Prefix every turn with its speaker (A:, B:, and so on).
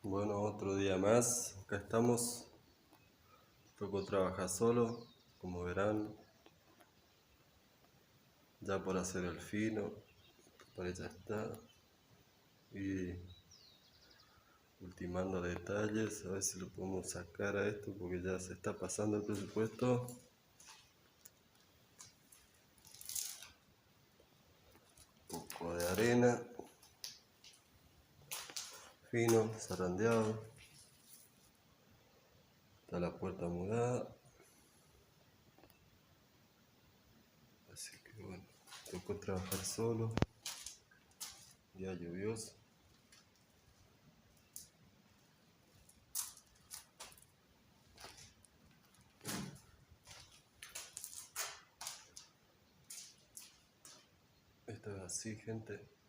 A: Bueno, otro día más, acá estamos. Tocó trabajar solo, como verán, ya por hacer el fino, por ahí ya está. Y ultimando detalles, a ver si lo podemos sacar a esto porque ya se está pasando el presupuesto. Un poco de arena, fino, zarandeado. Está la puerta mudada. Así que bueno, tocó trabajar solo. Día lluvioso. Esto es así, gente.